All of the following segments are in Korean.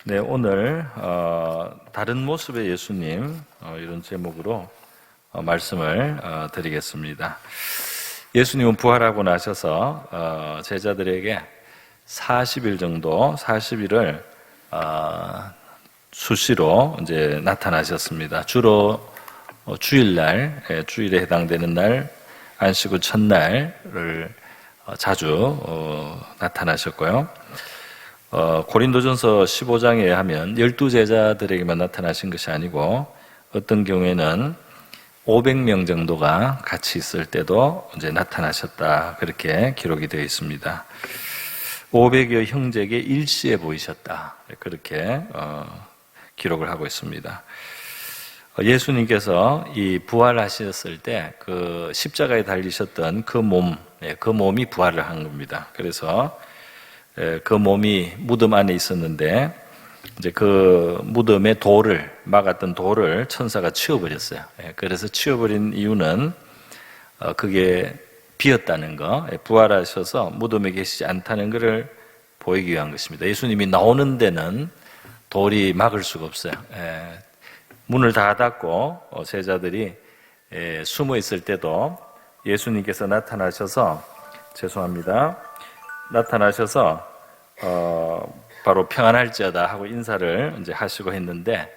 네, 오늘 다른 모습의 예수님 이런 제목으로 말씀을 드리겠습니다. 예수님은 부활하고 나셔서 제자들에게 40일 정도, 40일을 수시로 이제 나타나셨습니다. 주로 주일날, 주일에 해당되는 날, 안식 후 첫날을 자주 나타나셨고요. 고린도전서 15장에 의하면 12제자들에게만 나타나신 것이 아니고 어떤 경우에는 500명 정도가 같이 있을 때도 이제 나타나셨다, 그렇게 기록이 되어 있습니다. 500여 형제에게 일시에 보이셨다, 그렇게 기록을 하고 있습니다. 예수님께서 이 부활하셨을 때 그 십자가에 달리셨던 그 몸이 부활을 한 겁니다. 그래서 그 몸이 무덤 안에 있었는데 이제 그 무덤의 막았던 돌을 천사가 치워버렸어요. 그래서 치워버린 이유는 그게 비었다는 거, 부활하셔서 무덤에 계시지 않다는 것을 보이기 위한 것입니다. 예수님이 나오는 데는 돌이 막을 수가 없어요. 문을 다 닫고 제자들이 숨어 있을 때도 예수님께서 나타나셔서 바로 평안할지어다 하고 인사를 이제 하시고 했는데,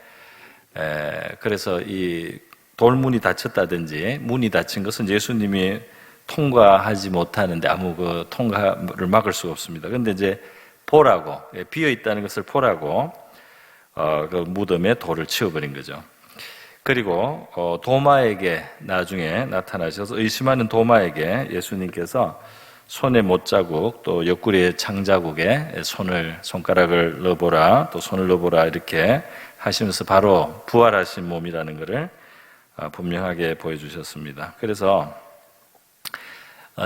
그래서 이 돌문이 닫혔다든지 문이 닫힌 것은 예수님이 통과하지 못하는데 아무 그 통과를 막을 수가 없습니다. 그런데 이제 비어 있다는 것을 보라고 그 무덤에 돌을 치워버린 거죠. 그리고 도마에게 나중에 나타나셔서 의심하는 도마에게 예수님께서 손에 못자국, 또 옆구리에 창자국에 손가락을 넣어보라, 또 손을 넣어보라, 이렇게 하시면서 바로 부활하신 몸이라는 것을 분명하게 보여주셨습니다. 그래서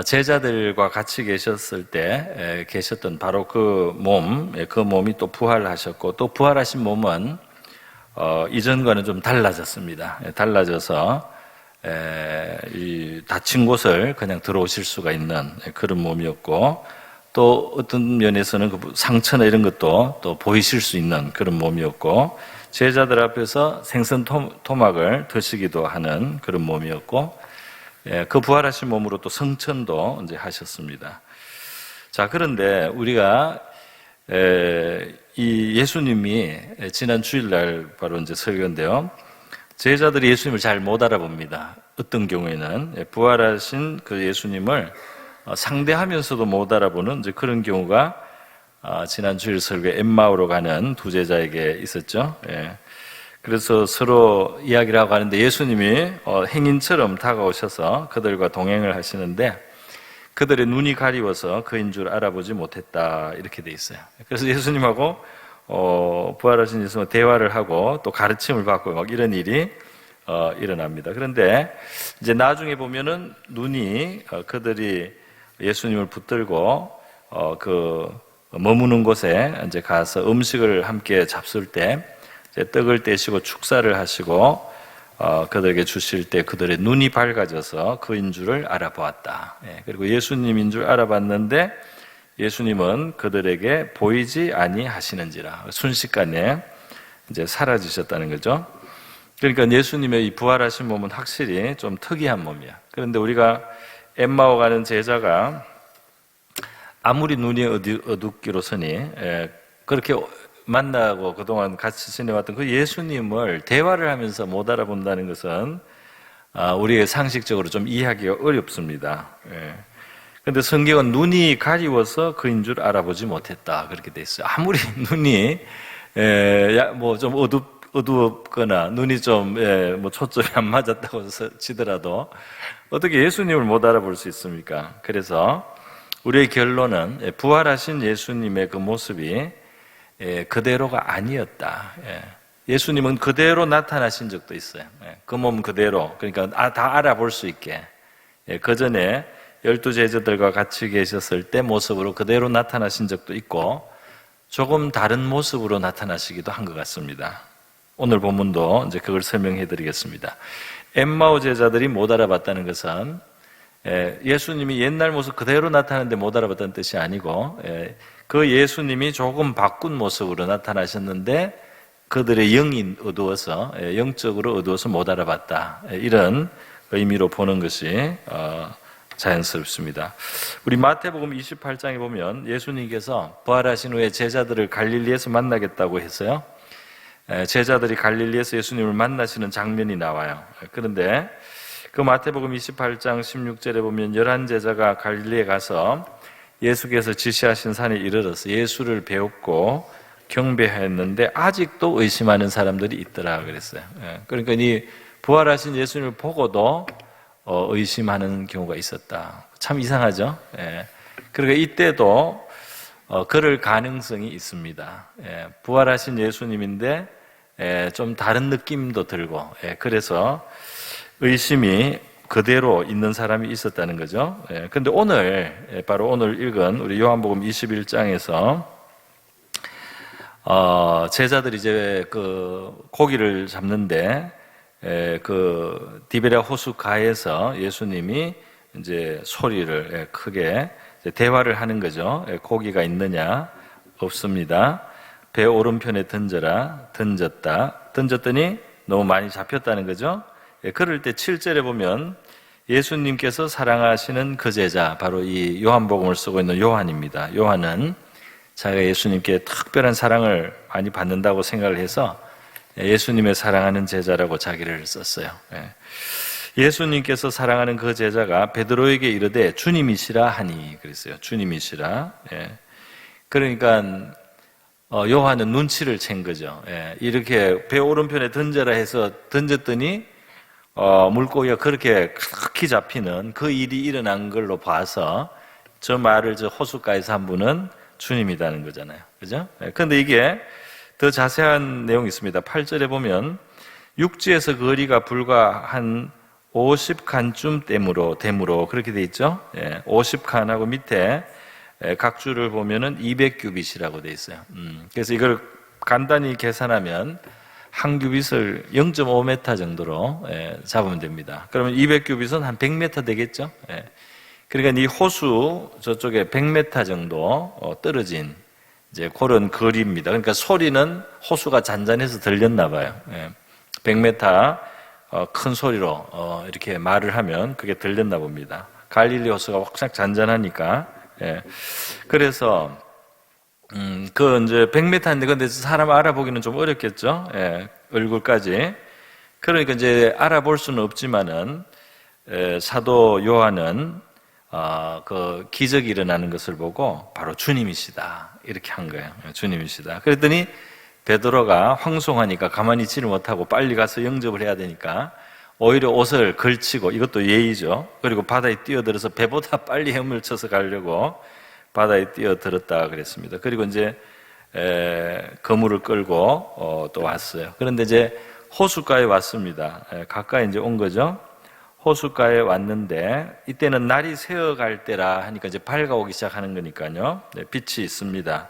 제자들과 같이 계셨을 때 계셨던 바로 그 몸이 또 부활하셨고, 또 부활하신 몸은 이전과는 좀 달라졌습니다. 달라져서 이 다친 곳을 그냥 들어오실 수가 있는 그런 몸이었고, 또 어떤 면에서는 그 상처나 이런 것도 또 보이실 수 있는 그런 몸이었고, 제자들 앞에서 생선 토막을 드시기도 하는 그런 몸이었고, 그 부활하신 몸으로 또 성천도 이제 하셨습니다. 자, 그런데 우리가 이 예수님이 지난 주일날 바로 이제 설교인데요. 제자들이 예수님을 잘 못 알아봅니다. 어떤 경우에는 부활하신 그 예수님을 상대하면서도 못 알아보는 이제 그런 경우가 지난 주일 설교에 엠마오로 가는 두 제자에게 있었죠. 그래서 서로 이야기를 하고 하는데 예수님이 행인처럼 다가오셔서 그들과 동행을 하시는데 그들의 눈이 가리워서 그인 줄 알아보지 못했다, 이렇게 돼 있어요. 그래서 예수님하고 부활하신 예수님과 대화를 하고 또 가르침을 받고 막 이런 일이 일어납니다. 그런데 이제 나중에 보면은 눈이 그들이 예수님을 붙들고 그 머무는 곳에 이제 가서 음식을 함께 잡술 때 이제 떡을 떼시고 축사를 하시고 그들에게 주실 때 그들의 눈이 밝아져서 그인 줄을 알아보았다. 그리고 예수님인 줄 알아봤는데 예수님은 그들에게 보이지 아니하시는지라, 순식간에 이제 사라지셨다는 거죠. 그러니까 예수님의 이 부활하신 몸은 확실히 좀 특이한 몸이야. 그런데 우리가 엠마오 가는 제자가 아무리 눈이 어둡기로서니 그렇게 만나고 그동안 같이 지내왔던 그 예수님을 대화를 하면서 못 알아본다는 것은 우리의 상식적으로 좀 이해하기가 어렵습니다. 그런데 성경은 눈이 가리워서 그인 줄 알아보지 못했다, 그렇게 돼 있어요. 아무리 눈이 뭐 좀 어두웠거나 눈이 좀 뭐 초점이 안 맞았다고 치더라도 어떻게 예수님을 못 알아볼 수 있습니까? 그래서 우리의 결론은 부활하신 예수님의 그 모습이 그대로가 아니었다. 예수님은 그대로 나타나신 적도 있어요. 그 몸 그대로, 그러니까 다 알아볼 수 있게. 그 전에 12제자들과 같이 계셨을 때 모습으로 그대로 나타나신 적도 있고, 조금 다른 모습으로 나타나시기도 한 것 같습니다. 오늘 본문도 이제 그걸 설명해 드리겠습니다. 엠마오 제자들이 못 알아봤다는 것은 예수님이 옛날 모습 그대로 나타나는데 못 알아봤다는 뜻이 아니고, 그 예수님이 조금 바꾼 모습으로 나타나셨는데 그들의 영이 어두워서, 영적으로 어두워서 못 알아봤다. 이런 의미로 보는 것이 자연스럽습니다. 우리 마태복음 28장에 보면 예수님께서 부활하신 후에 제자들을 갈릴리에서 만나겠다고 해서요, 제자들이 갈릴리에서 예수님을 만나시는 장면이 나와요. 그런데 그 마태복음 28장 16절에 보면 11제자가 갈릴리에 가서 예수께서 지시하신 산에 이르러서 예수를 배웠고 경배하였는데 아직도 의심하는 사람들이 있더라 그랬어요. 그러니까 이 부활하신 예수님을 보고도 의심하는 경우가 있었다. 참 이상하죠? 그러니까 이때도 그럴 가능성이 있습니다. 부활하신 예수님인데 좀 다른 느낌도 들고, 그래서 의심이 그대로 있는 사람이 있었다는 거죠. 그런데 오늘, 바로 오늘 읽은 우리 요한복음 21장에서 제자들이 이제 그 고기를 잡는데 그 디베랴 호수 가에서 예수님이 이제 소리를 크게 대화를 하는 거죠. 고기가 있느냐? 없습니다. 배 오른편에 던져라. 던졌더니 너무 많이 잡혔다는 거죠. 그럴 때 7절에 보면 예수님께서 사랑하시는 그 제자, 바로 이 요한복음을 쓰고 있는 요한입니다. 요한은 자기가 예수님께 특별한 사랑을 많이 받는다고 생각을 해서 예수님의 사랑하는 제자라고 자기를 썼어요. 예수님께서 사랑하는 그 제자가 베드로에게 이르되 주님이시라 하니 그랬어요. 주님이시라. 그러니까 요한은 눈치를 챈 거죠. 이렇게 배 오른편에 던져라 해서 던졌더니 물고기가 그렇게 크게 잡히는 그 일이 일어난 걸로 봐서 저 말을 저 호숫가에서 한 분은 주님이라는 거잖아요. 그죠? 그런데 이게 더 자세한 내용이 있습니다. 8절에 보면 육지에서 거리가 불과 한 50칸쯤 댐으로 그렇게 돼 있죠. 50칸하고 밑에 각 줄을 보면은 200규빗이라고 돼 있어요. 그래서 이걸 간단히 계산하면 한 규빗을 0.5m 정도로 잡으면 됩니다. 그러면 200규빗은 한 100m 되겠죠. 그러니까 이 호수 저쪽에 100m 정도 떨어진 이제 그런 거리입니다. 그러니까 소리는 호수가 잔잔해서 들렸나 봐요. 100m 큰 소리로 이렇게 말을 하면 그게 들렸나 봅니다. 갈릴리 호수가 확 잔잔하니까. 그래서 그 이제 100m인데 근데 사람 알아보기는 좀 어렵겠죠. 얼굴까지. 그러니까 이제 알아볼 수는 없지만은 사도 요한은 그 기적이 일어나는 것을 보고 바로 주님이시다 이렇게 한 거예요. 주님이시다. 그랬더니 베드로가 황송하니까 가만히 있지를 못하고 빨리 가서 영접을 해야 되니까 오히려 옷을 걸치고, 이것도 예의죠. 그리고 바다에 뛰어들어서 배보다 빨리 헤엄쳐서 가려고 바다에 뛰어들었다 그랬습니다. 그리고 이제 그물을 끌고 또 왔어요. 그런데 이제 호숫가에 왔습니다. 가까이 이제 온 거죠. 호숫가에 왔는데 이때는 날이 새어갈 때라 하니까 이제 밝아오기 시작하는 거니까요. 빛이 있습니다.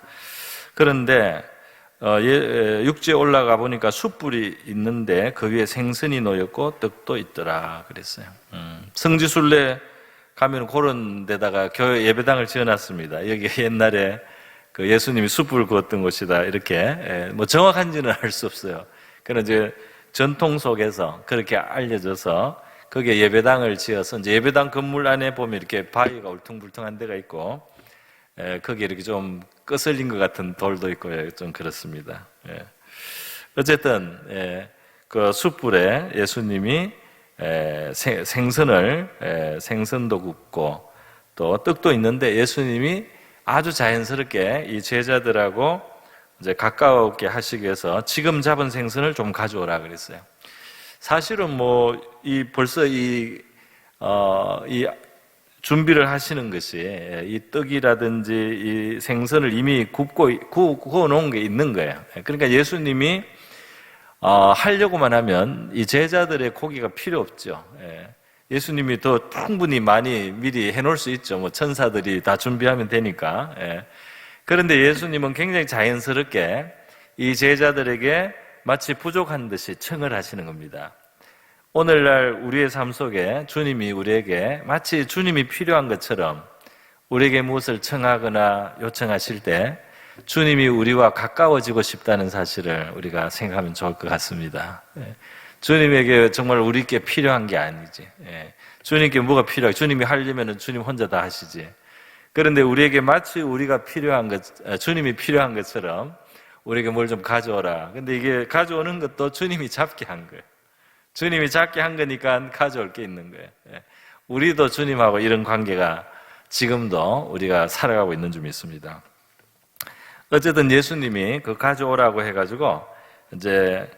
그런데 육지에 올라가 보니까 숯불이 있는데 그 위에 생선이 놓였고 떡도 있더라 그랬어요. 성지순례 가면 그런 데다가 교회 예배당을 지어놨습니다. 여기 옛날에 그 예수님이 숯불을 구웠던 곳이다 이렇게 뭐 정확한지는 알 수 없어요. 그런 이제 전통 속에서 그렇게 알려져서 거기에 예배당을 지어서 이제 예배당 건물 안에 보면 이렇게 바위가 울퉁불퉁한 데가 있고 거기에 이렇게 좀 거슬린 것 같은 돌도 있고 좀 그렇습니다. 어쨌든 그 숯불에 예수님이 생선도 굽고 또 떡도 있는데 예수님이 아주 자연스럽게 이 제자들하고 이제 가까우게 하시기 위해서 지금 잡은 생선을 좀 가져오라 그랬어요. 사실은 벌써 이 준비를 하시는 것이 이 떡이라든지 이 생선을 이미 구워 놓은 게 있는 거예요. 그러니까 예수님이 하려고만 하면 이 제자들의 고기가 필요 없죠. 예수님이 더 충분히 많이 미리 해놓을 수 있죠. 천사들이 다 준비하면 되니까. 그런데 예수님은 굉장히 자연스럽게 이 제자들에게 마치 부족한 듯이 청을 하시는 겁니다. 오늘날 우리의 삶 속에 주님이 우리에게 마치 주님이 필요한 것처럼 우리에게 무엇을 청하거나 요청하실 때 주님이 우리와 가까워지고 싶다는 사실을 우리가 생각하면 좋을 것 같습니다. 주님에게 정말 우리께 필요한 게 아니지. 주님께 뭐가 필요해? 주님이 하려면 주님 혼자 다 하시지. 그런데 우리에게 마치 우리가 필요한 것, 주님이 필요한 것처럼 우리에게 뭘 좀 가져오라. 근데 이게 가져오는 것도 주님이 잡게 한 거예요. 주님이 잡게 한 거니까 가져올 게 있는 거예요. 우리도 주님하고 이런 관계가 지금도 우리가 살아가고 있는 줄 믿습니다. 어쨌든 예수님이 그 가져오라고 해가지고 이제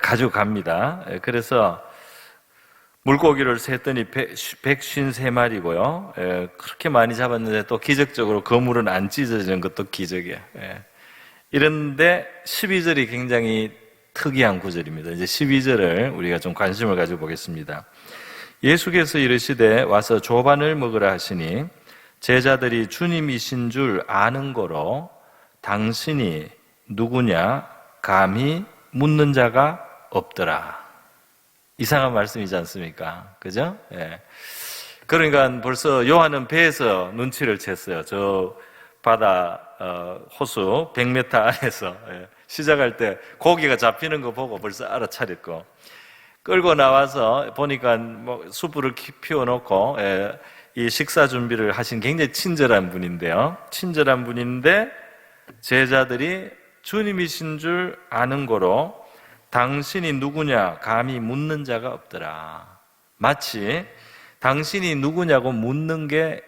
가져갑니다. 그래서 물고기를 셌더니 153마리고요. 그렇게 많이 잡았는데 또 기적적으로 그물은 안 찢어지는 것도 기적이에요. 이런데 12절이 굉장히 특이한 구절입니다. 이제 12절을 우리가 좀 관심을 가지고 보겠습니다. 예수께서 이르시되 와서 조반을 먹으라 하시니 제자들이 주님이신 줄 아는 거로 당신이 누구냐 감히 묻는 자가 없더라. 이상한 말씀이지 않습니까? 그죠? 그러니까 벌써 요한은 배에서 눈치를 챘어요. 저 바다 호수 100m 안에서 시작할 때 고기가 잡히는 거 보고 벌써 알아차렸고, 끌고 나와서 보니까 뭐 숯불을 피워놓고 이 식사 준비를 하신 굉장히 친절한 분인데요. 친절한 분인데 제자들이 주님이신 줄 아는 거로 당신이 누구냐 감히 묻는 자가 없더라. 마치 당신이 누구냐고 묻는 게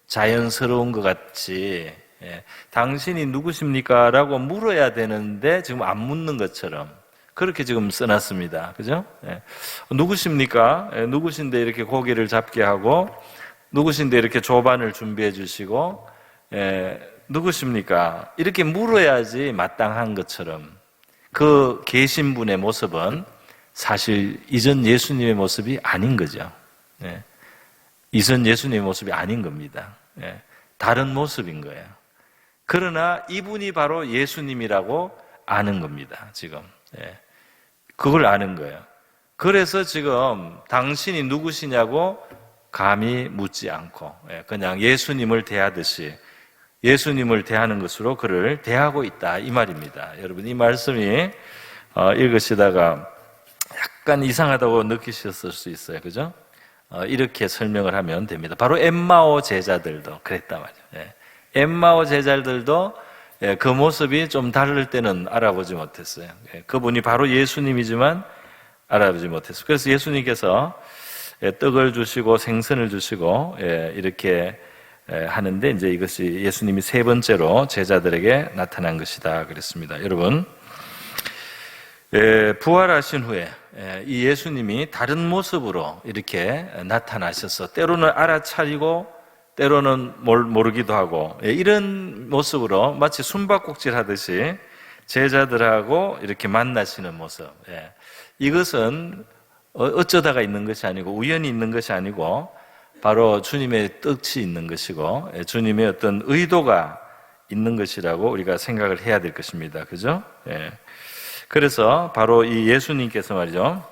자연스러운 것 같이 당신이 누구십니까? 라고 물어야 되는데 지금 안 묻는 것처럼 그렇게 지금 써놨습니다. 그죠? 누구십니까? 누구신데 이렇게 고기를 잡게 하고 누구신데 이렇게 조반을 준비해 주시고 누구십니까? 이렇게 물어야지 마땅한 것처럼 그 계신 분의 모습은 사실 이전 예수님의 모습이 아닌 거죠. 이전 예수님의 모습이 아닌 겁니다. 다른 모습인 거예요. 그러나 이분이 바로 예수님이라고 아는 겁니다. 지금 그걸 아는 거예요. 그래서 지금 당신이 누구시냐고 감히 묻지 않고 그냥 예수님을 대하듯이 예수님을 대하는 것으로 그를 대하고 있다 이 말입니다. 여러분 이 말씀이 읽으시다가 약간 이상하다고 느끼셨을 수 있어요. 그죠? 이렇게 설명을 하면 됩니다. 바로 엠마오 제자들도 그랬단 말이에요. 엠마오 제자들도 그 모습이 좀 다를 때는 알아보지 못했어요. 그분이 바로 예수님이지만 알아보지 못했어요. 그래서 예수님께서 떡을 주시고 생선을 주시고 이렇게 하는데 이제 이것이 예수님이 세 번째로 제자들에게 나타난 것이다 그랬습니다. 여러분 부활하신 후에 이 예수님이 다른 모습으로 이렇게 나타나셔서 때로는 알아차리고 때로는 모르기도 하고 이런 모습으로 마치 숨바꼭질 하듯이 제자들하고 이렇게 만나시는 모습, 이것은 어쩌다가 있는 것이 아니고 우연히 있는 것이 아니고 바로 주님의 뜻이 있는 것이고 주님의 어떤 의도가 있는 것이라고 우리가 생각을 해야 될 것입니다. 그죠? 그래서 바로 이 예수님께서 말이죠.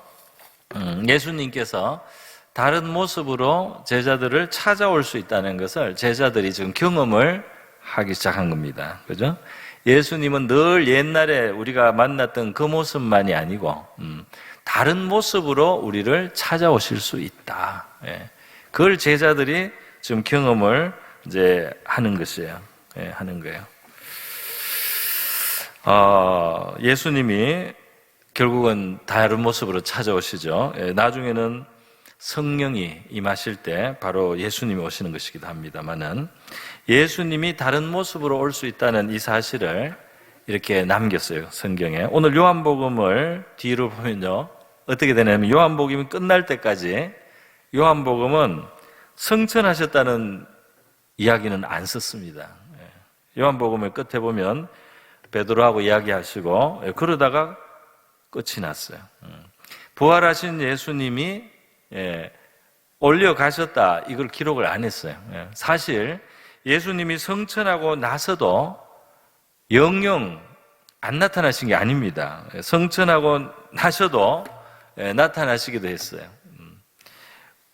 예수님께서 다른 모습으로 제자들을 찾아올 수 있다는 것을 제자들이 지금 경험을 하기 시작한 겁니다. 그죠? 예수님은 늘 옛날에 우리가 만났던 그 모습만이 아니고 다른 모습으로 우리를 찾아오실 수 있다. 그걸 제자들이 지금 경험을 이제 하는 것이에요. 하는 거예요. 예수님이 결국은 다른 모습으로 찾아오시죠. 나중에는 성령이 임하실 때 바로 예수님이 오시는 것이기도 합니다만은 예수님이 다른 모습으로 올 수 있다는 이 사실을 이렇게 남겼어요. 성경에. 오늘 요한복음을 뒤로 보면요. 어떻게 되냐면 요한복음이 끝날 때까지 요한복음은 성천하셨다는 이야기는 안 썼습니다. 요한복음의 끝에 보면 베드로하고 이야기하시고 그러다가 끝이 났어요. 부활하신 예수님이 올려가셨다 이걸 기록을 안 했어요. 사실 예수님이 성천하고 나서도 영영 안 나타나신 게 아닙니다. 성천하고 나셔도 나타나시기도 했어요.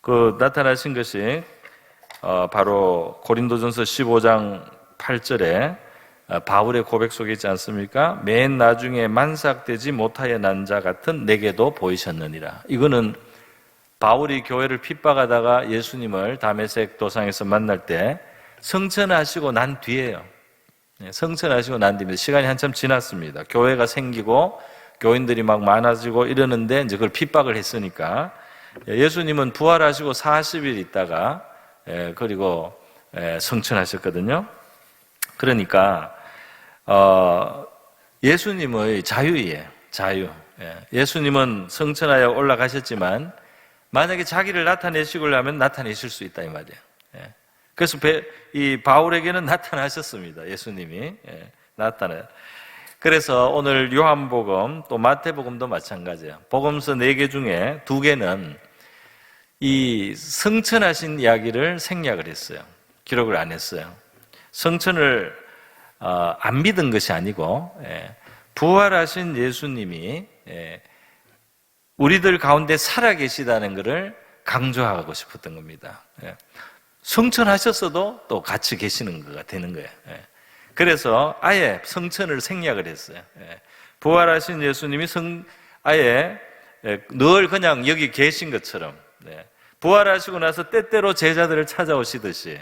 그 나타나신 것이 바로 고린도전서 15장 8절에 바울의 고백 속에 있지 않습니까? 맨 나중에 만삭되지 못하여 난 자 같은 내게도 보이셨느니라. 이거는 바울이 교회를 핍박하다가 예수님을 다메섹 도상에서 만날 때 성천하시고 난 뒤에요. 성천하시고 난 뒤입니다. 시간이 한참 지났습니다. 교회가 생기고 교인들이 막 많아지고 이러는데 이제 그걸 핍박을 했으니까 예수님은 부활하시고 40일 있다가 그리고 성천하셨거든요. 그러니까 예수님의 자유예요. 자유. 예수님은 성천하여 올라가셨지만 만약에 자기를 나타내시려면 나타내실 수 있다 이 말이에요. 그래서 이 바울에게는 나타나셨습니다. 예수님이 나타나요. 그래서 오늘 요한복음 또 마태복음도 마찬가지예요. 복음서 4개 중에 2개는 이 성천하신 이야기를 생략을 했어요. 기록을 안 했어요. 성천을 안 믿은 것이 아니고 부활하신 예수님이 우리들 가운데 살아계시다는 것을 강조하고 싶었던 겁니다. 성천하셨어도 또 같이 계시는 거가 되는 거예요. 그래서 아예 성천을 생략을 했어요. 부활하신 예수님이 아예 늘 그냥 여기 계신 것처럼 부활하시고 나서 때때로 제자들을 찾아오시듯이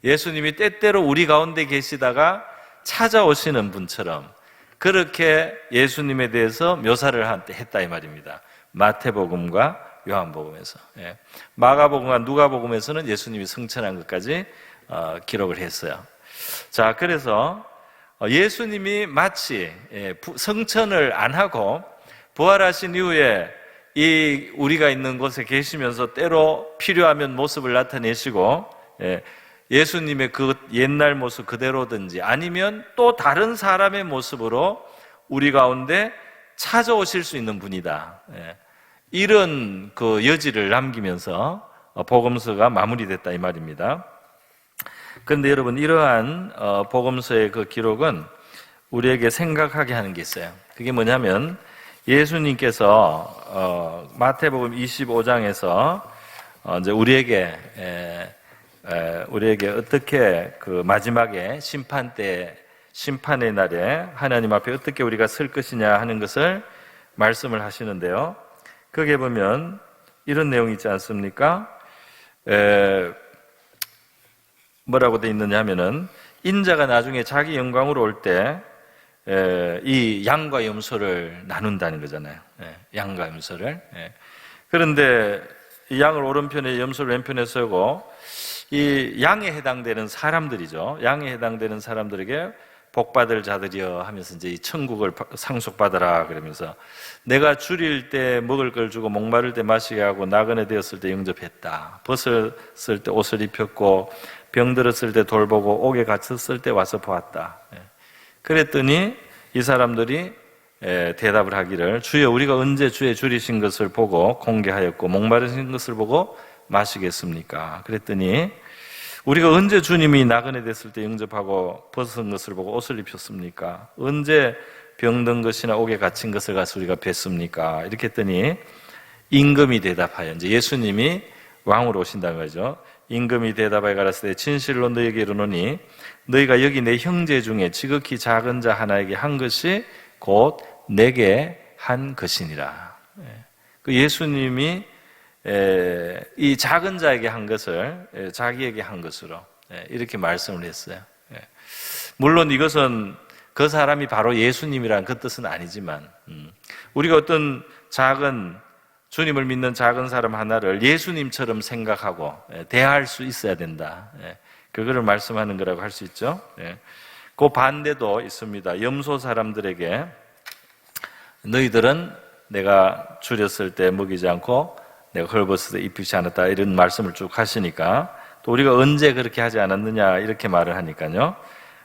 예수님이 때때로 우리 가운데 계시다가 찾아오시는 분처럼 그렇게 예수님에 대해서 묘사를 했다 이 말입니다. 마태복음과 요한복음에서. 마가복음과 누가복음에서는 예수님이 성천한 것까지 기록을 했어요. 자, 그래서 예수님이 마치 성천을 안 하고 부활하신 이후에 이 우리가 있는 곳에 계시면서 때로 필요하면 모습을 나타내시고 예수님의 그 옛날 모습 그대로든지 아니면 또 다른 사람의 모습으로 우리 가운데 찾아오실 수 있는 분이다. 이런 그 여지를 남기면서 복음서가 마무리됐다 이 말입니다. 그런데 여러분 이러한 복음서의 그 기록은 우리에게 생각하게 하는 게 있어요. 그게 뭐냐면 예수님께서 마태복음 25장에서 이제 우리에게 어떻게 그 마지막에 심판의 날에 하나님 앞에 어떻게 우리가 설 것이냐 하는 것을 말씀을 하시는데요. 거기에 보면 이런 내용이 있지 않습니까? 뭐라고 돼 있느냐 하면은 인자가 나중에 자기 영광으로 올 때 이 양과 염소를 나눈다는 거잖아요. 양과 염소를. 그런데 이 양을 오른편에 염소를 왼편에 세우고 이 양에 해당되는 사람들이죠. 양에 해당되는 사람들에게 복받을 자들이여 하면서 이제 이 천국을 상속받아라 그러면서 내가 줄일 때 먹을 걸 주고 목마를 때 마시게 하고 나그네 되었을 때 영접했다. 벗었을 때 옷을 입혔고 병들었을 때 돌보고 옥에 갇혔을 때 와서 보았다. 그랬더니 이 사람들이 대답을 하기를 주여 우리가 언제 주의 줄이신 것을 보고 공개하였고 목마르신 것을 보고 마시겠습니까? 그랬더니 우리가 언제 주님이 나그네 됐을 때 영접하고 벗은 것을 보고 옷을 입혔습니까? 언제 병든 것이나 옥에 갇힌 것을 가서 우리가 뵀습니까? 이렇게 했더니 임금이 대답하여 이제 예수님이 왕으로 오신다는 거죠. 임금이 대답하여 가라사대 진실로 너희에게 이르노니 너희가 여기 내 형제 중에 지극히 작은 자 하나에게 한 것이 곧 내게 한 것이니라. 그 예수님이 이 작은 자에게 한 것을 자기에게 한 것으로 이렇게 말씀을 했어요. 물론 이것은 그 사람이 바로 예수님이라는 그 뜻은 아니지만 우리가 어떤 작은 주님을 믿는 작은 사람 하나를 예수님처럼 생각하고 대할 수 있어야 된다. 그거를 말씀하는 거라고 할 수 있죠. 그 반대도 있습니다. 염소 사람들에게 너희들은 내가 줄였을 때 먹이지 않고 내가 헐벗을 때 입히지 않았다 이런 말씀을 쭉 하시니까 또 우리가 언제 그렇게 하지 않았느냐 이렇게 말을 하니까요.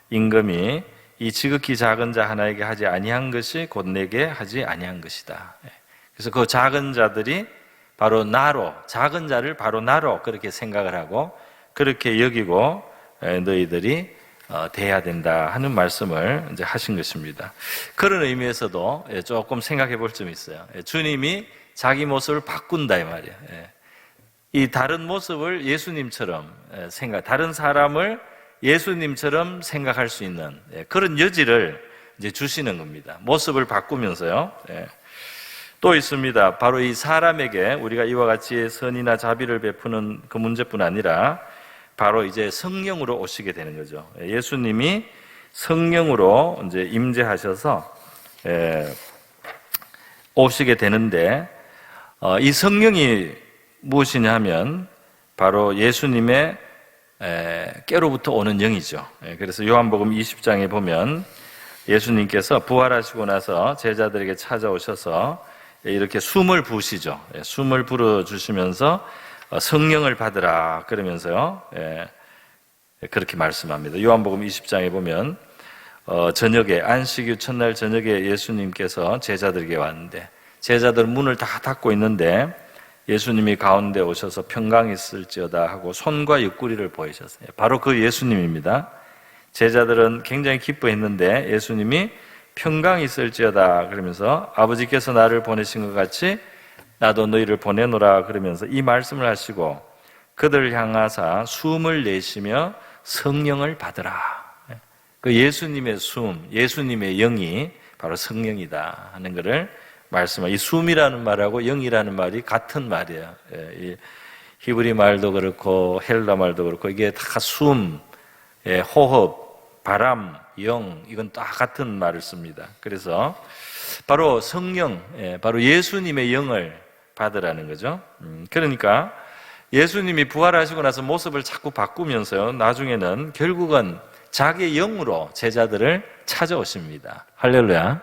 임금이 이 지극히 작은 자 하나에게 하지 아니한 것이 곧 내게 하지 아니한 것이다. 그래서 그 작은 자들이 바로 나로 작은 자를 바로 나로 그렇게 생각을 하고 그렇게 여기고 너희들이 대해야 된다 하는 말씀을 이제 하신 것입니다. 그런 의미에서도 조금 생각해 볼 점이 있어요. 주님이 자기 모습을 바꾼다 이 말이에요. 이 다른 모습을 예수님처럼 다른 사람을 예수님처럼 생각할 수 있는 그런 여지를 이제 주시는 겁니다. 모습을 바꾸면서요. 또 있습니다. 바로 이 사람에게 우리가 이와 같이 선이나 자비를 베푸는 그 문제뿐 아니라 바로 이제 성령으로 오시게 되는 거죠. 예수님이 성령으로 이제 임재하셔서 오시게 되는데, 이 성령이 무엇이냐 하면 바로 예수님의 깨로부터 오는 영이죠. 그래서 요한복음 20장에 보면 예수님께서 부활하시고 나서 제자들에게 찾아오셔서 이렇게 숨을 부으시죠. 숨을 불어주시면서 성령을 받으라 그러면서요. 그렇게 말씀합니다. 요한복음 20장에 보면 저녁에 안식일 첫날 저녁에 예수님께서 제자들에게 왔는데 제자들 문을 다 닫고 있는데 예수님이 가운데 오셔서 평강이 있을지어다 하고 손과 옆구리를 보이셨어요. 바로 그 예수님입니다. 제자들은 굉장히 기뻐했는데 예수님이 평강이 있을지어다 그러면서 아버지께서 나를 보내신 것 같이 나도 너희를 보내노라 그러면서 이 말씀을 하시고 그들을 향하사 숨을 내쉬며 성령을 받으라. 그 예수님의 숨, 예수님의 영이 바로 성령이다 하는 것을 말씀하고, 이 숨이라는 말하고 영이라는 말이 같은 말이에요. 이 히브리 말도 그렇고 헬라 말도 그렇고 이게 다 숨, 호흡, 바람, 영, 이건 다 같은 말을 씁니다. 그래서 바로 성령, 바로 예수님의 영을 받으라는 거죠. 그러니까 예수님이 부활하시고 나서 모습을 자꾸 바꾸면서요, 나중에는 결국은 자기의 영으로 제자들을 찾아오십니다. 할렐루야.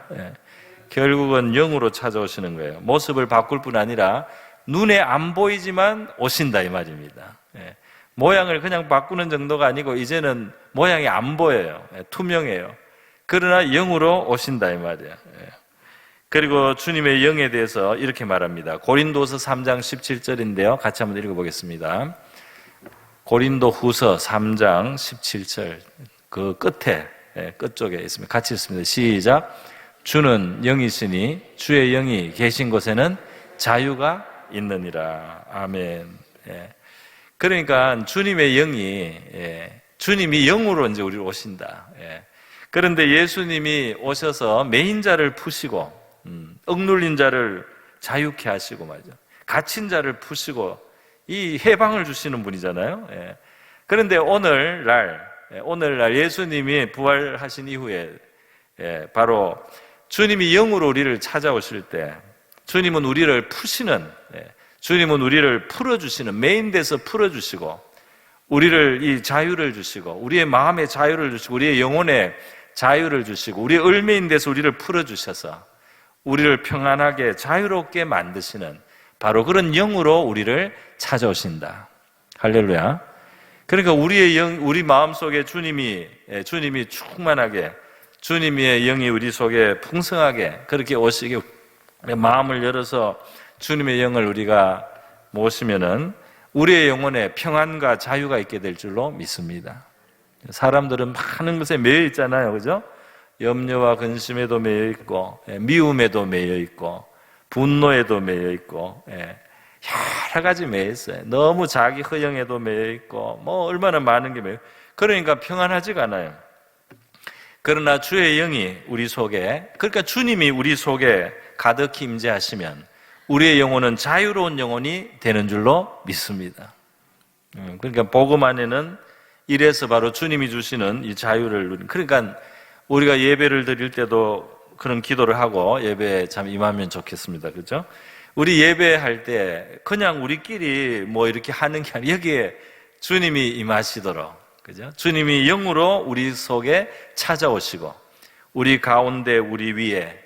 결국은 영으로 찾아오시는 거예요. 모습을 바꿀 뿐 아니라 눈에 안 보이지만 오신다 이 말입니다. 모양을 그냥 바꾸는 정도가 아니고 이제는 모양이 안 보여요. 투명해요. 그러나 영으로 오신다 이 말이에요. 그리고 주님의 영에 대해서 이렇게 말합니다. 고린도서 3장 17절인데요. 같이 한번 읽어보겠습니다. 고린도 후서 3장 17절 그 끝에 끝쪽에 있습니다. 같이 읽습니다. 시작. 주는 영이시니 주의 영이 계신 곳에는 자유가 있느니라. 아멘. 그러니까 주님의 영이 주님이 영으로 이제 우리를 오신다. 그런데 예수님이 오셔서 매인 자를 푸시고 억눌린 자를 자유케 하시고 말이죠. 갇힌 자를 푸시고 이 해방을 주시는 분이잖아요. 그런데 오늘날 예수님이 부활하신 이후에 바로 주님이 영으로 우리를 찾아오실 때 주님은 우리를 푸시는, 주님은 우리를 풀어주시는, 메인돼서 풀어주시고 우리를 이 자유를 주시고 우리의 마음의 자유를 주시고 우리의 영혼의 자유를 주시고 우리의 을매인 돼서 우리를 풀어주셔서 우리를 평안하게 자유롭게 만드시는 바로 그런 영으로 우리를 찾아오신다. 할렐루야. 그러니까 우리의 영, 우리 마음속에 주님이 충만하게 주님의 영이 우리 속에 풍성하게 그렇게 오시게 마음을 열어서 주님의 영을 우리가 모시면은 우리의 영혼에 평안과 자유가 있게 될 줄로 믿습니다. 사람들은 많은 것에 매여 있잖아요. 그죠? 염려와 근심에도 매여 있고 미움에도 매여 있고 분노에도 매여 있고 여러 가지 매여 있어요. 너무 자기 허영에도 매여 있고 뭐 얼마나 많은 게 매여 있고 그러니까 평안하지가 않아요. 그러나 주의 영이 우리 속에, 그러니까 주님이 우리 속에 가득히 임재하시면 우리의 영혼은 자유로운 영혼이 되는 줄로 믿습니다. 그러니까 복음 안에는 이래서 바로 주님이 주시는 이 자유를, 그러니까 우리가 예배를 드릴 때도 그런 기도를 하고 예배에 참 임하면 좋겠습니다. 그렇죠? 우리 예배할 때 그냥 우리끼리 뭐 이렇게 하는 게 아니라 여기에 주님이 임하시도록, 그죠? 주님이 영으로 우리 속에 찾아오시고 우리 가운데 우리 위에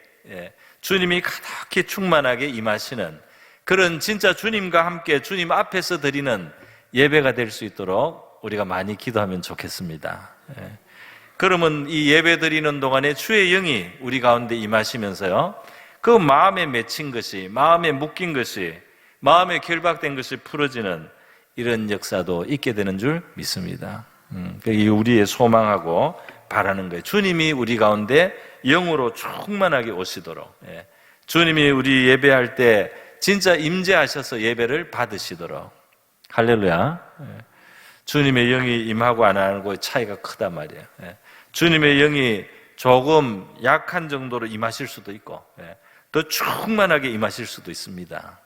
주님이 가득히 충만하게 임하시는 그런 진짜 주님과 함께 주님 앞에서 드리는 예배가 될 수 있도록 우리가 많이 기도하면 좋겠습니다. 그러면 이 예배 드리는 동안에 주의 영이 우리 가운데 임하시면서요, 그 마음에 맺힌 것이, 마음에 묶인 것이, 마음에 결박된 것이 풀어지는 이런 역사도 있게 되는 줄 믿습니다. 그게 우리의 소망하고 바라는 거예요. 주님이 우리 가운데 영으로 충만하게 오시도록, 주님이 우리 예배할 때 진짜 임재하셔서 예배를 받으시도록, 할렐루야. 주님의 영이 임하고 안 하고의 차이가 크단 말이에요. 주님의 영이 조금 약한 정도로 임하실 수도 있고 더 충만하게 임하실 수도 있습니다.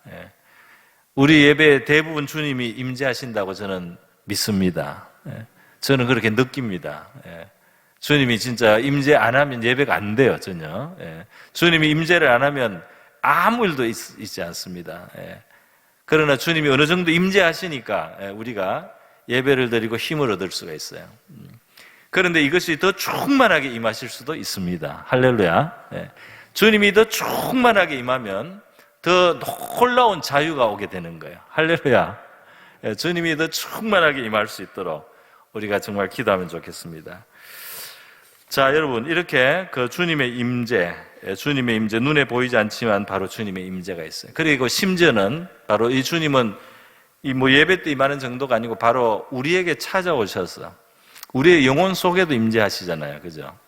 우리 예배 대부분 주님이 임재하신다고 저는 믿습니다. 저는 그렇게 느낍니다. 주님이 진짜 임재 안 하면 예배가 안 돼요, 전혀. 주님이 임재를 안 하면 아무 일도 있지 않습니다. 그러나 주님이 어느 정도 임재하시니까 우리가 예배를 드리고 힘을 얻을 수가 있어요. 그런데 이것이 더 충만하게 임하실 수도 있습니다. 할렐루야. 주님이 더 충만하게 임하면 더 놀라운 자유가 오게 되는 거예요. 할렐루야. 주님이 더 충만하게 임할 수 있도록 우리가 정말 기도하면 좋겠습니다. 자, 여러분, 이렇게 그 주님의 임재, 눈에 보이지 않지만 바로 주님의 임재가 있어요. 그리고 심지어는 바로 이 주님은 예배 때 임하는 정도가 아니고 바로 우리에게 찾아오셔서 우리의 영혼 속에도 임재하시잖아요. 그죠?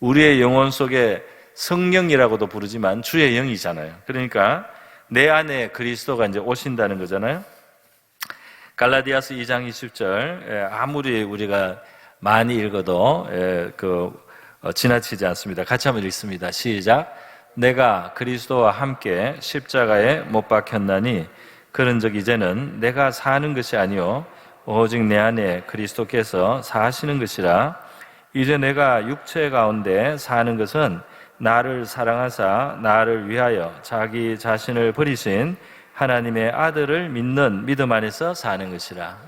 우리의 영혼 속에 성령이라고도 부르지만 주의 영이잖아요. 그러니까 내 안에 그리스도가 이제 오신다는 거잖아요. 갈라디아서 2장 20절, 아무리 우리가 많이 읽어도 지나치지 않습니다. 같이 한번 읽습니다. 시작. 내가 그리스도와 함께 십자가에 못 박혔나니 그런즉 이제는 내가 사는 것이 아니요 오직 내 안에 그리스도께서 사시는 것이라. 이제 내가 육체 가운데 사는 것은 나를 사랑하사 나를 위하여 자기 자신을 버리신 하나님의 아들을 믿는 믿음 안에서 사는 것이라.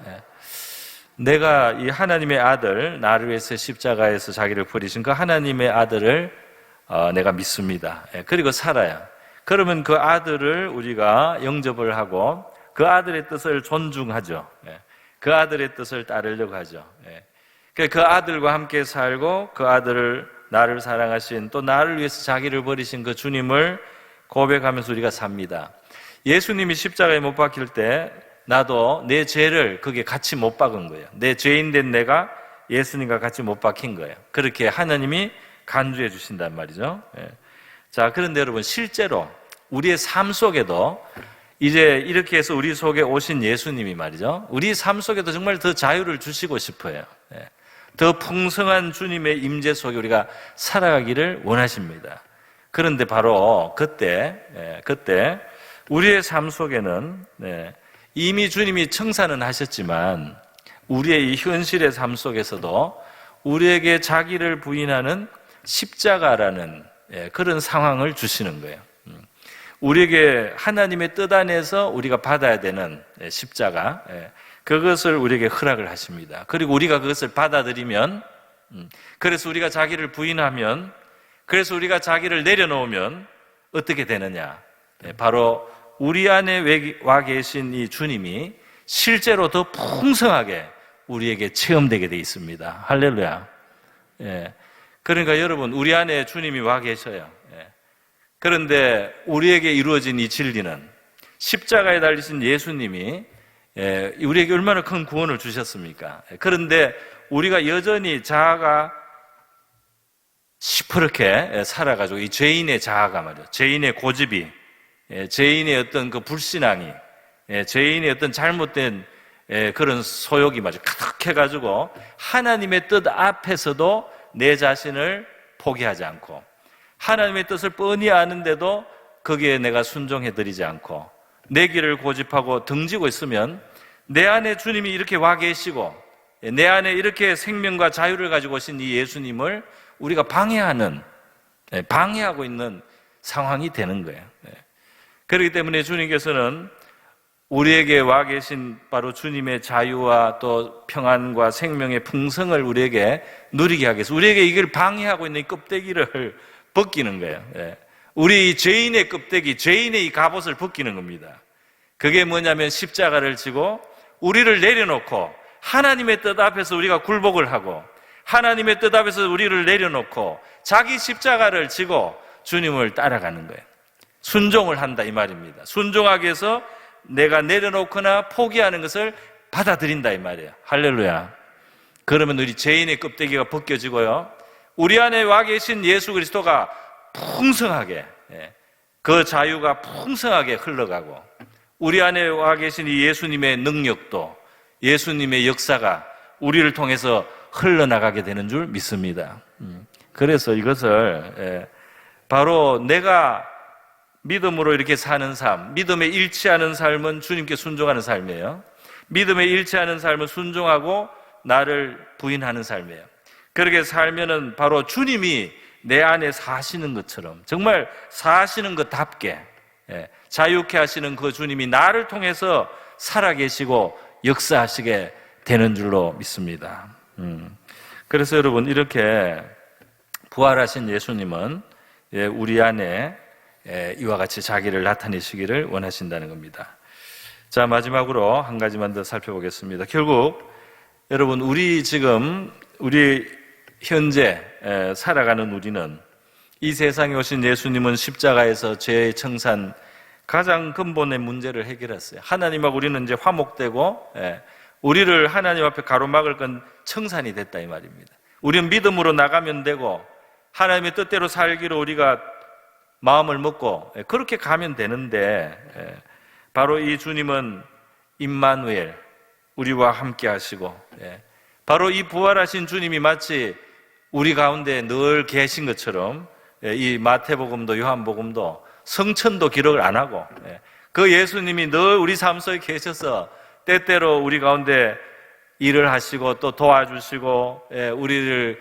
내가 이 하나님의 아들, 나를 위해서 십자가에서 자기를 버리신 그 하나님의 아들을 내가 믿습니다. 그리고 살아요. 그러면 그 아들을 우리가 영접을 하고 그 아들의 뜻을 존중하죠. 그 아들의 뜻을 따르려고 하죠. 그 아들과 함께 살고 그 아들을 나를 사랑하신 또 나를 위해서 자기를 버리신 그 주님을 고백하면서 우리가 삽니다. 예수님이 십자가에 못 박힐 때 나도 내 죄를 거기에 같이 못 박은 거예요. 내 죄인된 내가 예수님과 같이 못 박힌 거예요. 그렇게 하나님이 간주해 주신단 말이죠. 자, 그런데 여러분 실제로 우리의 삶 속에도 이제 이렇게 해서 우리 속에 오신 예수님이 말이죠. 우리 삶 속에도 정말 더 자유를 주시고 싶어요. 더 풍성한 주님의 임재 속에 우리가 살아가기를 원하십니다. 그런데 바로 그때 우리의 삶 속에는 이미 주님이 청산은 하셨지만 우리의 이 현실의 삶 속에서도 우리에게 자기를 부인하는 십자가라는 그런 상황을 주시는 거예요. 우리에게 하나님의 뜻 안에서 우리가 받아야 되는 십자가, 그것을 우리에게 허락을 하십니다. 그리고 우리가 그것을 받아들이면, 그래서 우리가 자기를 부인하면, 그래서 우리가 자기를 내려놓으면 어떻게 되느냐? 바로 우리 안에 와 계신 이 주님이 실제로 더 풍성하게 우리에게 체험되게 돼 있습니다. 할렐루야. 그러니까 여러분, 우리 안에 주님이 와 계셔요. 그런데 우리에게 이루어진 이 진리는 십자가에 달리신 예수님이 우리에게 얼마나 큰 구원을 주셨습니까? 그런데 우리가 여전히 자아가 시퍼렇게 살아가지고 이 죄인의 자아가 말이에요. 죄인의 고집이, 죄인의 어떤 그 불신앙이, 죄인의 어떤 잘못된 그런 소욕이 말이죠. 가득해가지고 하나님의 뜻 앞에서도 내 자신을 포기하지 않고 하나님의 뜻을 뻔히 아는데도 거기에 내가 순종해드리지 않고 내 길을 고집하고 등지고 있으면 내 안에 주님이 이렇게 와 계시고 내 안에 이렇게 생명과 자유를 가지고 오신 이 예수님을 우리가 방해하고 있는 상황이 되는 거예요. 그렇기 때문에 주님께서는 우리에게 와 계신 바로 주님의 자유와 또 평안과 생명의 풍성을 우리에게 누리게 하기 위해서 우리에게 이걸 방해하고 있는 이 껍데기를 벗기는 거예요. 우리 죄인의 껍데기, 죄인의 이 갑옷을 벗기는 겁니다. 그게 뭐냐면 십자가를 지고 우리를 내려놓고 하나님의 뜻 앞에서 우리가 굴복을 하고 하나님의 뜻 앞에서 우리를 내려놓고 자기 십자가를 지고 주님을 따라가는 거예요. 순종을 한다 이 말입니다. 순종하기 위해서 내가 내려놓거나 포기하는 것을 받아들인다 이 말이에요. 할렐루야. 그러면 우리 죄인의 껍데기가 벗겨지고요, 우리 안에 와 계신 예수 그리스도가 풍성하게, 그 자유가 풍성하게 흘러가고 우리 안에 와 계신 이 예수님의 능력도, 예수님의 역사가 우리를 통해서 흘러나가게 되는 줄 믿습니다. 그래서 이것을 바로 내가 믿음으로 이렇게 사는 삶, 믿음에 일치하는 삶은 주님께 순종하는 삶이에요. 믿음에 일치하는 삶은 순종하고 나를 부인하는 삶이에요. 그렇게 살면은 바로 주님이 내 안에 사시는 것처럼, 정말 사시는 것답게 자유케 하시는 그 주님이 나를 통해서 살아계시고 역사하시게 되는 줄로 믿습니다. 그래서 여러분, 이렇게 부활하신 예수님은 우리 안에 이와 같이 자기를 나타내시기를 원하신다는 겁니다. 자, 마지막으로 한 가지만 더 살펴보겠습니다. 결국 여러분, 우리 현재 살아가는 우리는, 이 세상에 오신 예수님은 십자가에서 죄의 청산, 가장 근본의 문제를 해결했어요. 하나님하고 우리는 이제 화목되고, 우리를 하나님 앞에 가로막을 건 청산이 됐다 이 말입니다. 우리는 믿음으로 나가면 되고 하나님의 뜻대로 살기로 우리가 마음을 먹고 그렇게 가면 되는데, 바로 이 주님은 임마누엘, 우리와 함께 하시고, 바로 이 부활하신 주님이 마치 우리 가운데 늘 계신 것처럼, 이 마태복음도 요한복음도 성천도 기록을 안 하고, 그 예수님이 늘 우리 삶 속에 계셔서 때때로 우리 가운데 일을 하시고 또 도와주시고, 우리를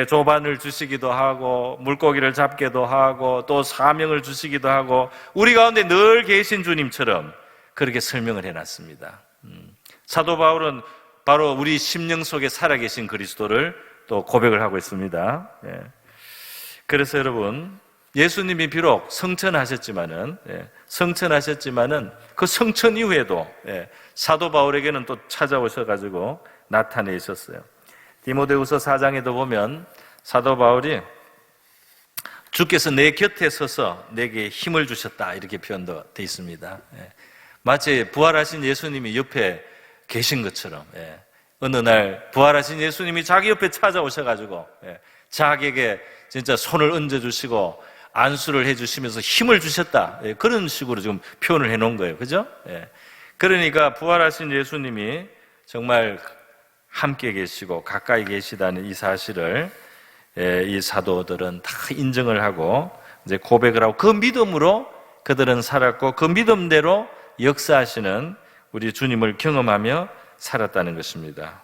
조반을 주시기도 하고 물고기를 잡기도 하고 또 사명을 주시기도 하고, 우리 가운데 늘 계신 주님처럼 그렇게 설명을 해놨습니다. 사도 바울은 바로 우리 심령 속에 살아계신 그리스도를 또 고백을 하고 있습니다. 그래서 여러분, 예수님이 비록 성천하셨지만은 그 성천 이후에도 사도 바울에게는 또 찾아오셔가지고 나타내셨어요. 디모데후서 4장에도 보면 사도 바울이 주께서 내 곁에 서서 내게 힘을 주셨다, 이렇게 표현도 되어 있습니다. 마치 부활하신 예수님이 옆에 계신 것처럼, 어느 날 부활하신 예수님이 자기 옆에 찾아오셔가지고 자기에게 진짜 손을 얹어주시고 안수를 해주시면서 힘을 주셨다, 그런 식으로 지금 표현을 해놓은 거예요. 그죠? 그러니까 부활하신 예수님이 정말 함께 계시고 가까이 계시다는 이 사실을 이 사도들은 다 인정을 하고 이제 고백을 하고, 그 믿음으로 그들은 살았고 그 믿음대로 역사하시는 우리 주님을 경험하며 살았다는 것입니다.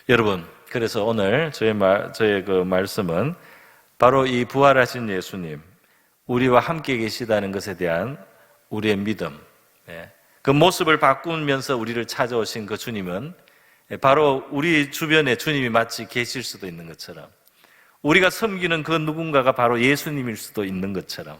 여러분, 그래서 오늘 저의 그 말씀은 바로 이 부활하신 예수님, 우리와 함께 계시다는 것에 대한 우리의 믿음, 그 모습을 바꾸면서 우리를 찾아오신 그 주님은 바로 우리 주변에 주님이 마치 계실 수도 있는 것처럼, 우리가 섬기는 그 누군가가 바로 예수님일 수도 있는 것처럼,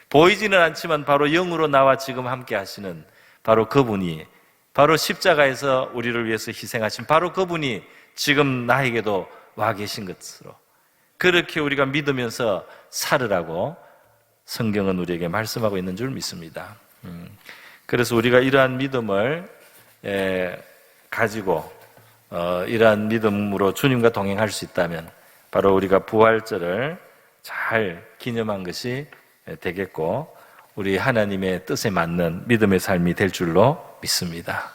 보이지는 않지만 바로 영으로 나와 지금 함께 하시는 바로 그분이, 바로 십자가에서 우리를 위해서 희생하신 바로 그분이 지금 나에게도 와 계신 것으로, 그렇게 우리가 믿으면서 살으라고 성경은 우리에게 말씀하고 있는 줄 믿습니다. 그래서 우리가 이러한 믿음을 가지고 이러한 믿음으로 주님과 동행할 수 있다면 바로 우리가 부활절을 잘 기념한 것이 되겠고, 우리 하나님의 뜻에 맞는 믿음의 삶이 될 줄로 믿습니다.